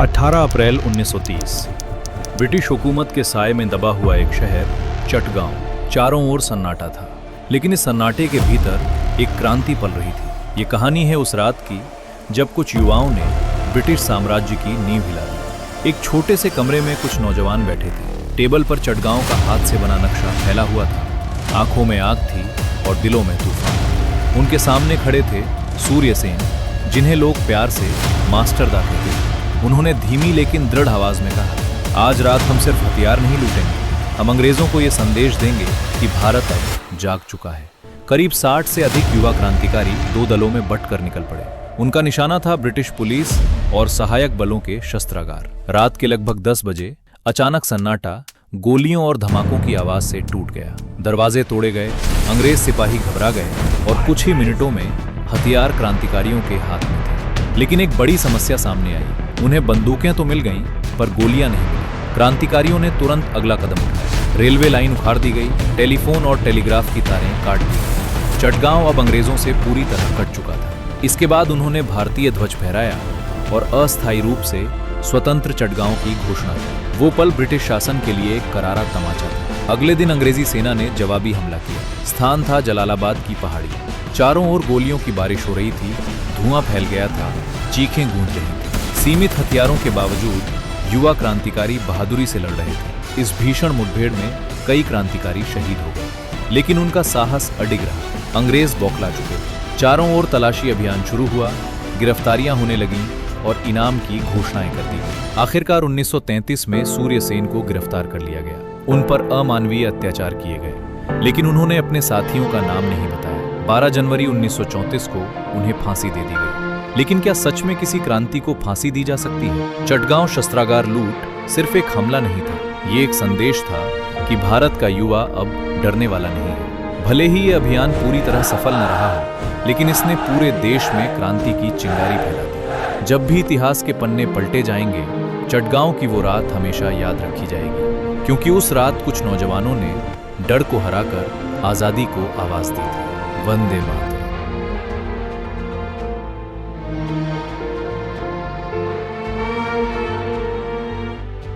18 अप्रैल 1930 British हुकूमत के साए में दबा हुआ एक शहर चटगांव। चारों ओर सन्नाटा था, लेकिन इस सन्नाटे के भीतर एक क्रांति पल रही थी। ये कहानी है उस रात की जब कुछ युवाओं ने ब्रिटिश साम्राज्य की नींव हिला दी। एक छोटे से कमरे में कुछ नौजवान बैठे थे। टेबल पर चटगांव का हाथ से बना नक्शा फैला हुआ था। आंखों में आग थी और दिलों में तूफान। उनके सामने खड़े थे सूर्य सेन, जिन्हें लोग प्यार से मास्टर दा कहते थे। उन्होंने धीमी लेकिन दृढ़ आवाज में कहा, आज रात हम सिर्फ हथियार नहीं लूटेंगे, हम अंग्रेजों को ये संदेश देंगे कि भारत अब जाग चुका है। करीब 60 से अधिक युवा क्रांतिकारी दो दलों में बंटकर निकल पड़े। उनका निशाना था ब्रिटिश पुलिस और सहायक बलों के शस्त्रागार। रात के लगभग 10 बजे अचानक सन्नाटा गोलियों और धमाकों की आवाज से टूट गया। दरवाजे तोड़े गए, अंग्रेज सिपाही घबरा गए और कुछ ही मिनटों में हथियार क्रांतिकारियों के हाथ में थे। लेकिन एक बड़ी समस्या सामने आई। उन्हें बंदूकें तो मिल गईं, पर गोलियां नहीं मिली। क्रांतिकारियों ने तुरंत अगला कदम उठाया। रेलवे लाइन उखाड़ दी गई, टेलीफोन और टेलीग्राफ की तारें काट दी गई। चटगांव अब अंग्रेजों से पूरी तरह कट चुका था। इसके बाद उन्होंने भारतीय ध्वज फहराया और अस्थायी रूप से स्वतंत्र चटगांव की घोषणा की। वो पल ब्रिटिश शासन के लिए एक करारा तमाचा था। अगले दिन अंग्रेजी सेना ने जवाबी हमला किया। स्थान था जलालाबाद की पहाड़ी। चारों ओर गोलियों की बारिश हो रही थी, धुआं फैल गया था, चीखें गूंज रही थी। सीमित हथियारों के बावजूद युवा क्रांतिकारी बहादुरी से लड़ रहे थे। इस भीषण मुठभेड़ में कई क्रांतिकारी शहीद हो गए, लेकिन उनका साहस अडिग रहा। अंग्रेज बौखला चुके थे। चारों ओर तलाशी अभियान शुरू हुआ, गिरफ्तारियां होने लगीं और इनाम की घोषणाएं कर दी गईं। आखिरकार 1933 में सूर्य सेन को गिरफ्तार कर लिया गया। उन पर अमानवीय अत्याचार किए गए, लेकिन उन्होंने अपने साथियों का नाम नहीं बताया। 12 जनवरी 1934 को उन्हें फांसी दे दी गई। लेकिन क्या सच में किसी क्रांति को फांसी दी जा सकती है? चटगांव शस्त्रागार लूट सिर्फ एक हमला नहीं था, ये एक संदेश था कि भारत का युवा अब डरने वाला नहीं है। भले ही ये अभियान पूरी तरह सफल न रहा हो, लेकिन इसने पूरे देश में क्रांति की चिंगारी फैला दी। जब भी इतिहास के पन्ने पलटे जाएंगे, चटगांव की वो रात हमेशा याद रखी जाएगी, क्योंकि उस रात कुछ नौजवानों ने डर को हराकर आजादी को आवाज दी थी। वंदे मातरम।